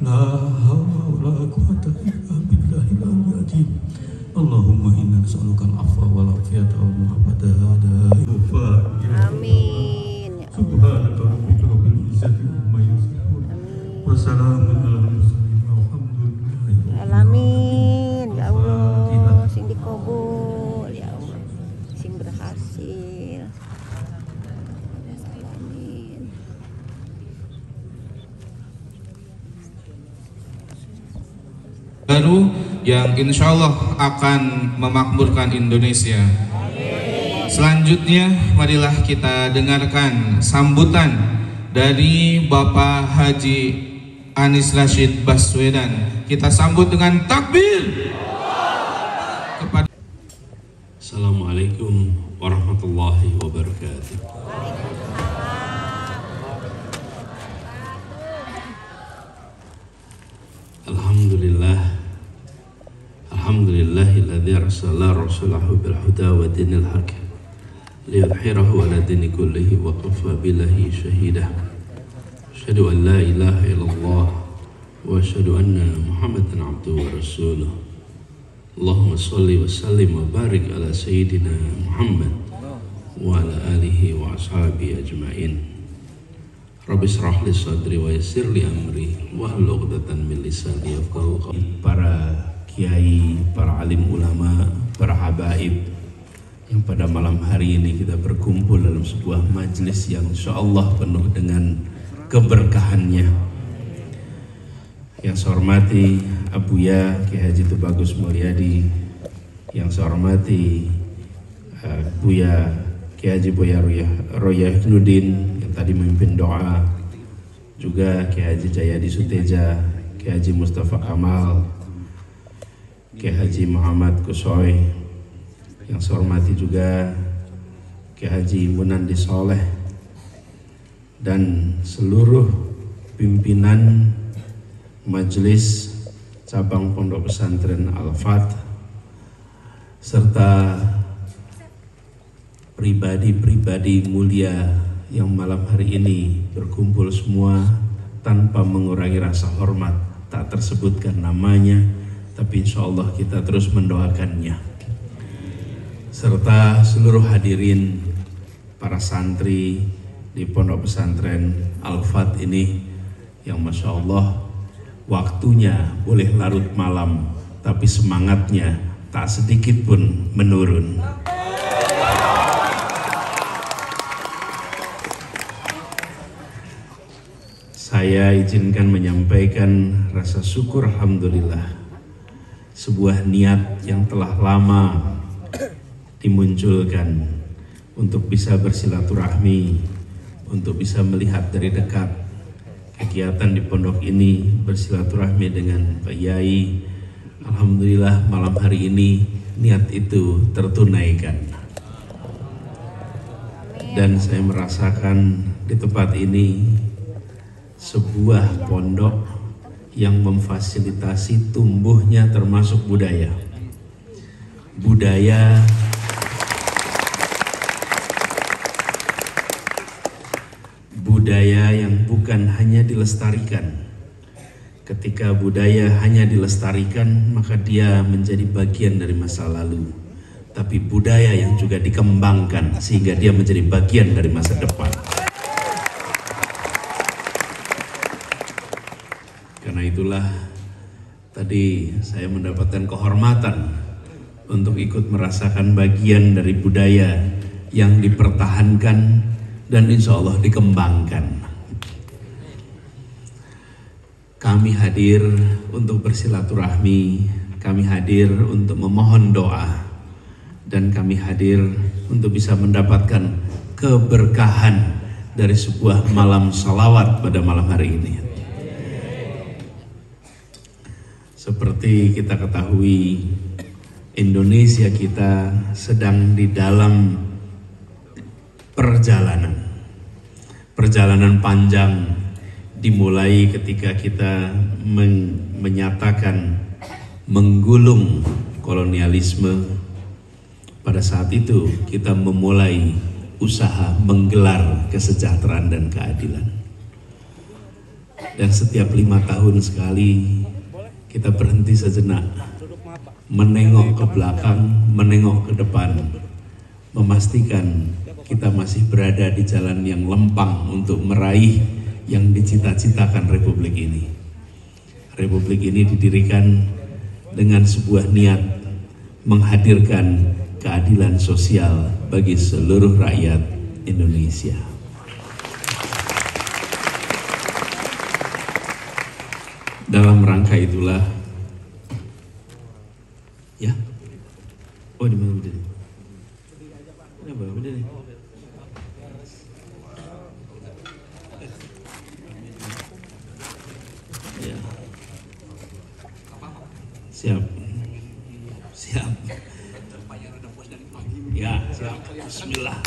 La haula wala quwwata illa billahil aliyyil azim. Allahumma inna nas'aluka al-'afwa wal 'afiyata wal mu'afata Amin. Subhanaka rabbika rabbil izzati amma yasifun. Wa salamun alal mursalin walhamdulillahi rabbil Alamin. Ya Allah, sing dikabul ya Allah. Sing berhasil. Amin. Baru yang insya Allah akan memakmurkan Indonesia. Selanjutnya marilah kita dengarkan sambutan dari Bapak Haji Anies Rashid Baswedan. Kita sambut dengan takbir kepada. Assalamualaikum warahmatullahi wabarakatuh. Alhamdulillah, alhamdulillahilladzi arsala rasulahu bil huda wa dinil haq liyudhhirahu 'ala dini kullihi wa kafa billahi shahida. Asyhadu an la ilaha illallah wa asyhadu anna Muhammadan abduhu wa rasuluh. Allahumma shalli wa sallim wa barik ala sayyidina Muhammad wa ala alihi wa ashabihi ajma'in. Rabbi shrah li sadri wa yassir li amri wahlul 'uqdatam min lisani yafqahu qawli. Para kiai, para alim ulama, para habaib yang pada malam hari ini kita berkumpul dalam sebuah majelis yang insyaallah penuh dengan keberkahannya. Yang saya hormati Abuya Kiai Haji Tubagus Mulyadi, yang saya hormati Buya Kiai Haji Buya Royah Nudin yang tadi memimpin doa, juga Kiai Haji Jayadi Suteja, Kiai Haji Mustafa Kamal, Kiai Haji Muhammad Kusoy, yang saya hormati juga Kiai Haji Munandi Soleh, dan seluruh pimpinan Majelis Cabang Pondok Pesantren Al-Fat, serta pribadi-pribadi mulia yang malam hari ini berkumpul semua tanpa mengurangi rasa hormat. Tak tersebutkan namanya, tapi insya Allah kita terus mendoakannya. Serta seluruh hadirin, para santri di Pondok Pesantren Al-Fat ini yang Masya Allah waktunya boleh larut malam, tapi semangatnya tak sedikit pun menurun. Saya izinkan menyampaikan rasa syukur alhamdulillah, sebuah niat yang telah lama dimunculkan untuk bisa bersilaturahmi, untuk bisa melihat dari dekat kegiatan di pondok ini, bersilaturahmi dengan Pak Yai. Alhamdulillah malam hari ini niat itu tertunaikan. Dan saya merasakan di tempat ini sebuah pondok yang memfasilitasi tumbuhnya termasuk budaya. Budaya yang bukan hanya dilestarikan. Ketika budaya hanya dilestarikan, maka dia menjadi bagian dari masa lalu. Tapi budaya yang juga dikembangkan sehingga dia menjadi bagian dari masa depan. Karena itulah tadi saya mendapatkan kehormatan untuk ikut merasakan bagian dari budaya yang dipertahankan dan insya Allah dikembangkan. Kami hadir untuk bersilaturahmi, kami hadir untuk memohon doa, dan kami hadir untuk bisa mendapatkan keberkahan dari sebuah malam salawat pada malam hari ini. Seperti kita ketahui, Indonesia kita sedang di dalam perjalanan panjang, dimulai ketika kita menyatakan menggulung kolonialisme. Pada saat itu kita memulai usaha menggelar kesejahteraan dan keadilan. Dan setiap 5 tahun sekali kita berhenti sejenak, menengok ke belakang, menengok ke depan, memastikan kita masih berada di jalan yang lempang untuk meraih yang dicita-citakan Republik ini. Republik ini didirikan dengan sebuah niat menghadirkan keadilan sosial bagi seluruh rakyat Indonesia. Dalam rangka itulah, ya, oh di mana berdiri? Kenapa berdiri? Ya, siap, siap. Ya, siap. Bismillah.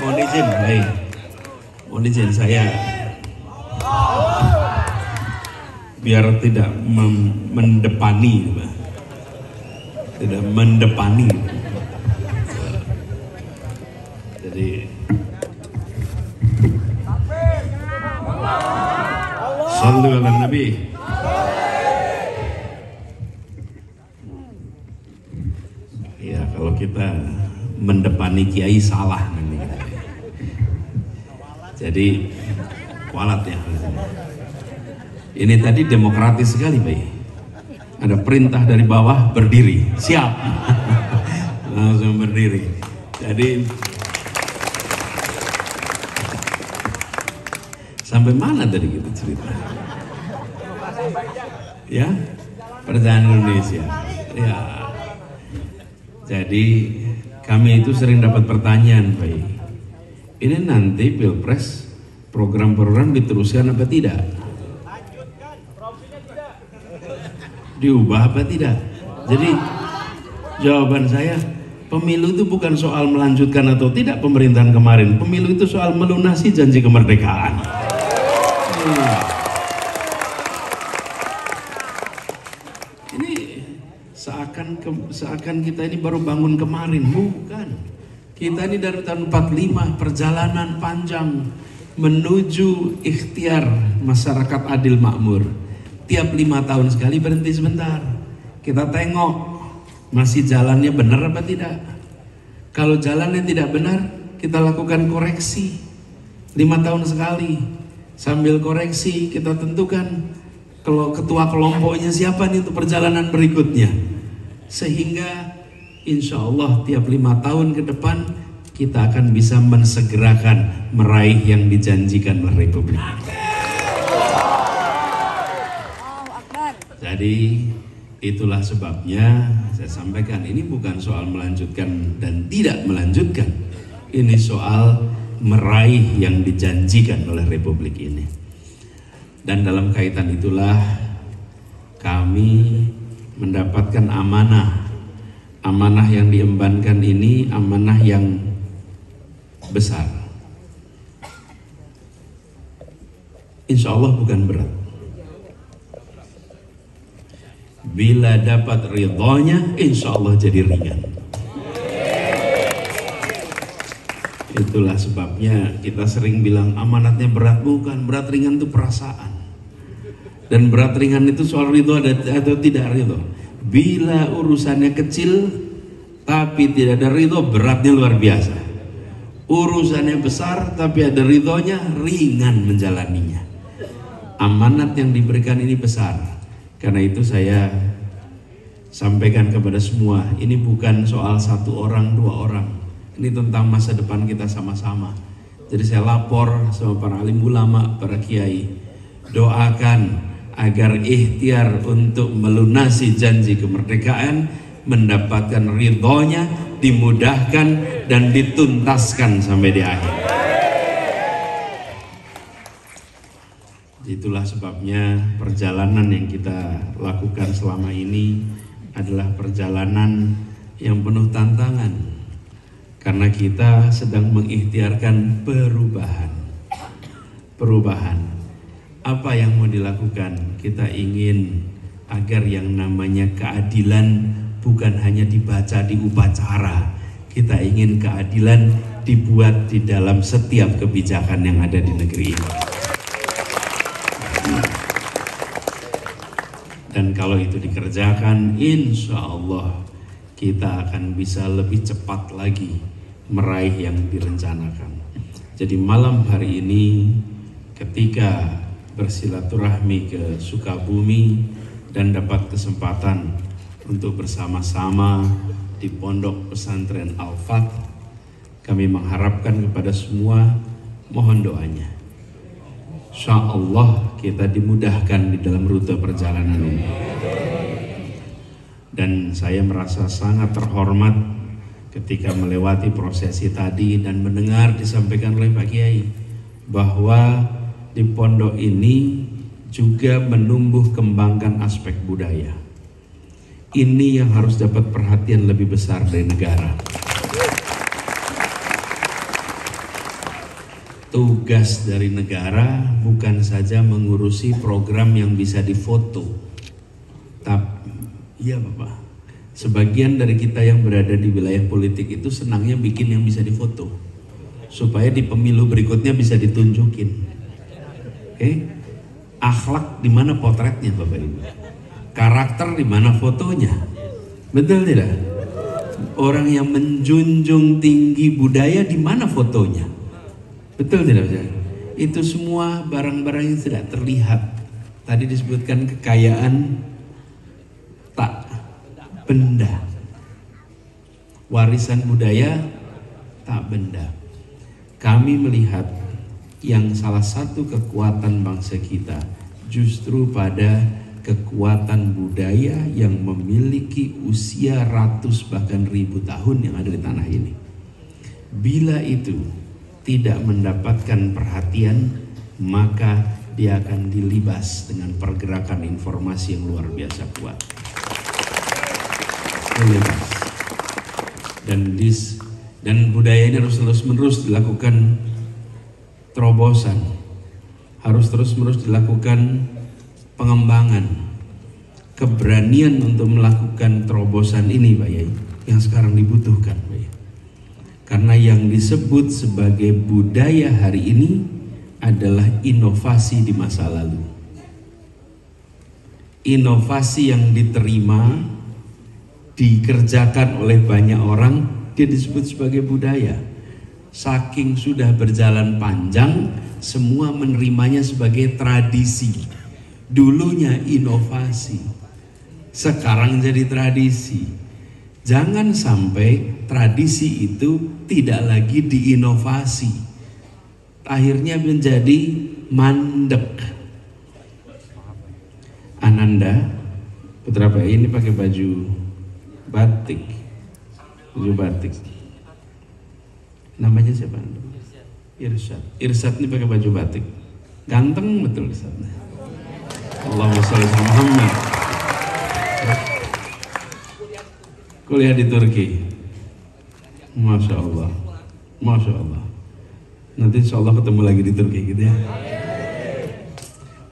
Mohon izin, baik. Mohon izin saya biar tidak mendepani, tidak mendepani. Jadi Shallu ala Nabi. Ya, kalau kita mendepani kiai salah nanti. Jadi kualat ya. Ini tadi demokratis sekali, Pak. Ada perintah dari bawah, berdiri, siap. Langsung berdiri. Jadi sampai mana tadi kita cerita? Ya, perjalanan Indonesia. Ya. Jadi kami itu sering dapat pertanyaan, Pak. Ini nanti Pilpres program-program diteruskan apa tidak? Diubah apa tidak? Jadi jawaban saya, pemilu itu bukan soal melanjutkan atau tidak pemerintahan kemarin. Pemilu itu soal melunasi janji kemerdekaan. Ini seakan kita ini baru bangun kemarin, bukan. Kita ini dari tahun 45 perjalanan panjang menuju ikhtiar masyarakat adil makmur. Tiap 5 tahun sekali berhenti sebentar. Kita tengok masih jalannya benar apa tidak. Kalau jalannya tidak benar, kita lakukan koreksi. 5 tahun sekali. Sambil koreksi kita tentukan kalau ketua kelompoknya siapa nih untuk perjalanan berikutnya. Sehingga insya Allah tiap 5 tahun ke depan kita akan bisa mensegerakan meraih yang dijanjikan oleh Republik. Jadi itulah sebabnya saya sampaikan ini bukan soal melanjutkan dan tidak melanjutkan. Ini soal meraih yang dijanjikan oleh Republik ini. Dan dalam kaitan itulah kami mendapatkan amanah. Amanah yang diembankan ini amanah yang besar. Insya Allah bukan berat. Bila dapat ridhonya, insya Allah jadi ringan. Itulah sebabnya kita sering bilang amanatnya berat, bukan. Berat ringan itu perasaan. Dan berat ringan itu soal ridho atau tidak ridho. Bila urusannya kecil tapi tidak ada ridho, beratnya luar biasa. Urusannya besar tapi ada ridhonya, ringan menjalaninya. Amanat yang diberikan ini besar. Karena itu saya sampaikan kepada semua, ini bukan soal 1 orang, 2 orang. Ini tentang masa depan kita sama-sama. Jadi saya lapor sama para alim ulama, para kiai, doakan agar ikhtiar untuk melunasi janji kemerdekaan mendapatkan ridhonya, dimudahkan dan dituntaskan sampai di akhir. Itulah sebabnya perjalanan yang kita lakukan selama ini adalah perjalanan yang penuh tantangan, karena kita sedang mengikhtiarkan perubahan. Apa yang mau dilakukan? Kita ingin agar yang namanya keadilan bukan hanya dibaca di upacara. Kita ingin keadilan dibuat di dalam setiap kebijakan yang ada di negeri ini. Dan kalau itu dikerjakan, insya Allah kita akan bisa lebih cepat lagi meraih yang direncanakan. Jadi malam hari ini ketika bersilaturahmi ke Sukabumi dan dapat kesempatan untuk bersama-sama di Pondok Pesantren Al-Fath, kami mengharapkan kepada semua mohon doanya. Insya Allah kita dimudahkan di dalam rute perjalanan ini. Dan saya merasa sangat terhormat ketika melewati prosesi tadi dan mendengar disampaikan oleh Pak Kiai bahwa di pondok ini juga menumbuh kembangkan aspek budaya. Ini yang harus dapat perhatian lebih besar dari negara. Tugas dari negara bukan saja mengurusi program yang bisa difoto. Tapi, iya Bapak, sebagian dari kita yang berada di wilayah politik itu senangnya bikin yang bisa difoto, supaya di pemilu berikutnya bisa ditunjukin. Oke? Akhlak di mana potretnya Bapak Ibu? Karakter di mana fotonya? Betul tidak? Orang yang menjunjung tinggi budaya di mana fotonya? Betul tidak? Itu semua barang-barang yang tidak terlihat. Tadi disebutkan kekayaan tak benda, warisan budaya tak benda. Kami melihat yang salah satu kekuatan bangsa kita justru pada kekuatan budaya yang memiliki usia ratus bahkan ribu tahun yang ada di tanah ini. Bila itu tidak mendapatkan perhatian, maka dia akan dilibas dengan pergerakan informasi yang luar biasa kuat. Dilibas. Dan budaya ini harus terus-menerus dilakukan terobosan, harus terus-menerus dilakukan pengembangan, keberanian untuk melakukan terobosan ini Pak Yai, yang sekarang dibutuhkan Pak Yai. Karena yang disebut sebagai budaya hari ini adalah inovasi di masa lalu. Inovasi yang diterima, dikerjakan oleh banyak orang, dia disebut sebagai budaya. Saking sudah berjalan panjang, semua menerimanya sebagai tradisi. Dulunya inovasi, sekarang jadi tradisi. Jangan sampai tradisi itu tidak lagi diinovasi, akhirnya menjadi mandek. Ananda, putra Pak ini pakai baju batik, namanya siapa? Irsyad. Irsyad ini pakai baju batik, ganteng betul Irsyad. Allahumma sholli ala Muhammad. Kuliah di Turki, Masya Allah, Masya Allah. Nanti insya Allah ketemu lagi di Turki gitu ya.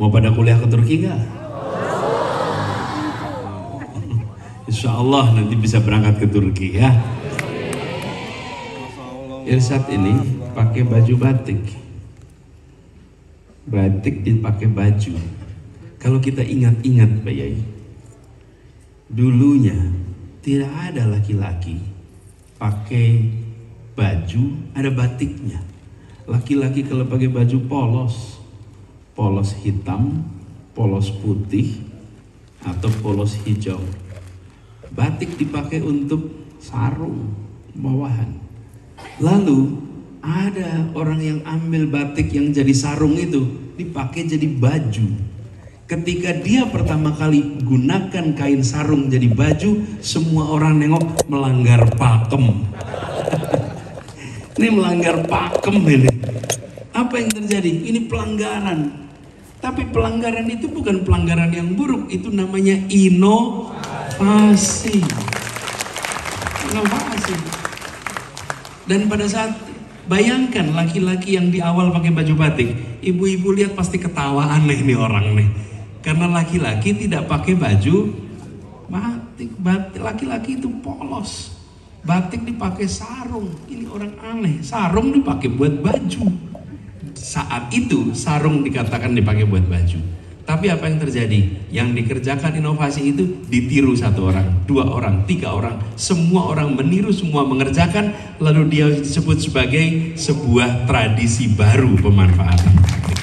Mau pada kuliah ke Turki nggak? Insya Allah nanti bisa berangkat ke Turki ya. Irsyad ini pakai baju batik, batik dipakai baju. Kalau kita ingat-ingat Pak Yai, dulunya tidak ada laki-laki pakai baju ada batiknya. Laki-laki kalau pakai baju polos hitam, polos putih, atau polos hijau. Batik dipakai untuk sarung bawahan. Lalu ada orang yang ambil batik yang jadi sarung itu dipakai jadi baju. Ketika dia pertama kali gunakan kain sarung jadi baju, semua orang nengok, melanggar pakem. Ini melanggar pakem ini. Apa yang terjadi? Ini pelanggaran. Tapi pelanggaran itu bukan pelanggaran yang buruk, itu namanya inovasi. Inovasi. Dan pada saat bayangkan laki-laki yang di awal pakai baju batik, ibu-ibu lihat pasti ketawa, aneh nih orang nih. Karena laki-laki tidak pakai baju batik, laki-laki itu polos. Batik dipakai sarung, ini orang aneh. Sarung dipakai buat baju. Saat itu sarung dikatakan dipakai buat baju. Tapi apa yang terjadi? Yang dikerjakan inovasi itu ditiru 1 orang, 2 orang, 3 orang. Semua orang meniru, semua mengerjakan. Lalu dia disebut sebagai sebuah tradisi baru pemanfaatan batik.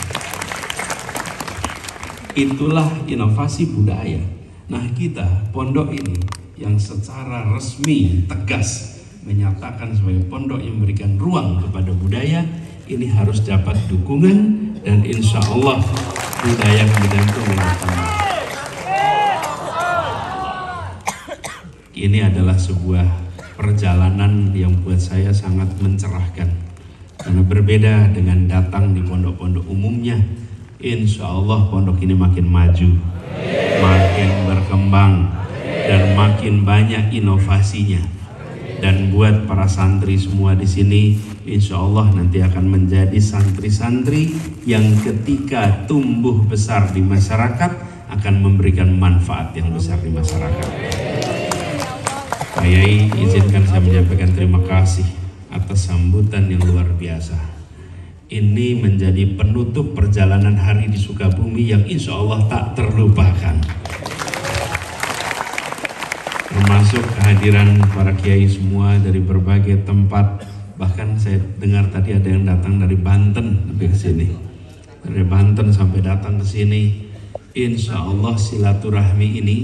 Itulah inovasi budaya. Nah kita, pondok ini yang secara resmi, tegas menyatakan sebagai pondok yang memberikan ruang kepada budaya, ini harus dapat dukungan dan insya Allah budaya kemudian itu berkembang. Ini adalah sebuah perjalanan yang buat saya sangat mencerahkan, karena berbeda dengan datang di pondok-pondok umumnya. Insya Allah pondok ini makin maju, makin berkembang, dan makin banyak inovasinya. Dan buat para santri semua di sini, insya Allah nanti akan menjadi santri-santri yang ketika tumbuh besar di masyarakat akan memberikan manfaat yang besar di masyarakat. Pak Yai, izinkan saya menyampaikan terima kasih atas sambutan yang luar biasa. Ini menjadi penutup perjalanan hari di Sukabumi yang insya Allah tak terlupakan. Termasuk kehadiran para kiai semua dari berbagai tempat. Bahkan saya dengar tadi ada yang datang dari Banten sampai ke sini. Dari Banten sampai datang ke sini. Insya Allah silaturahmi ini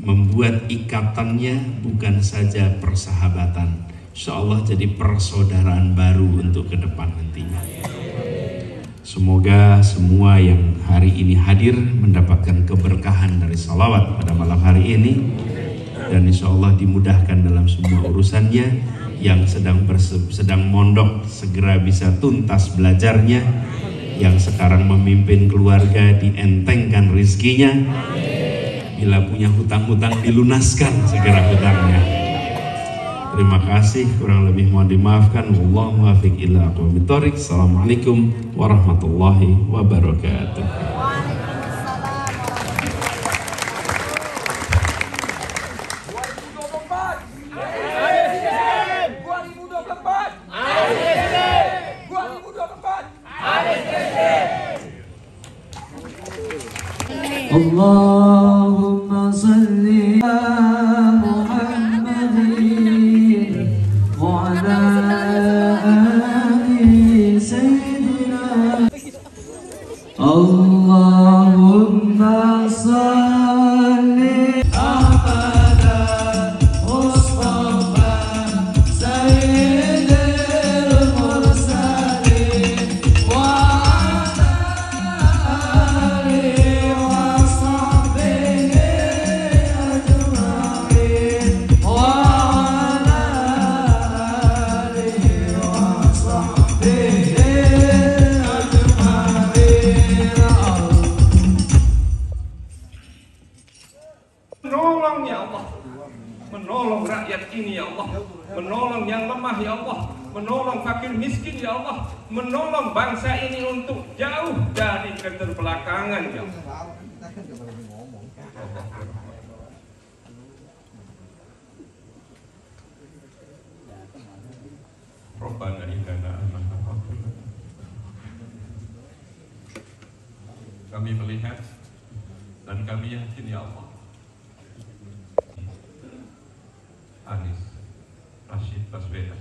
membuat ikatannya bukan saja persahabatan, insya Allah jadi persaudaraan baru untuk ke depan nantinya. Semoga semua yang hari ini hadir mendapatkan keberkahan dari salawat pada malam hari ini, dan insya Allah dimudahkan dalam semua urusannya. Yang sedang mondok segera bisa tuntas belajarnya, yang sekarang memimpin keluarga dientengkan rizkinya, bila punya hutang-hutang dilunaskan segera hutangnya. Terima kasih, kurang lebih mohon dimaafkan. Wallahu muwaffiq ila aqwamit thoriq. Assalamualaikum warahmatullahi wabarakatuh. Allahumma salli ala Muhammadin wa ala ali sayyidina. Allahumma salli ala Mustafa sayyidil mursalin wa menolong ya Allah, menolong rakyat ini ya Allah, menolong yang lemah ya Allah, menolong fakir miskin ya Allah, menolong bangsa ini untuk jauh dari keterbelakangan ya Allah. Rabbana innana amanna. Kami melihat dan kami yakin ya Allah, Anies Rashid Baswedan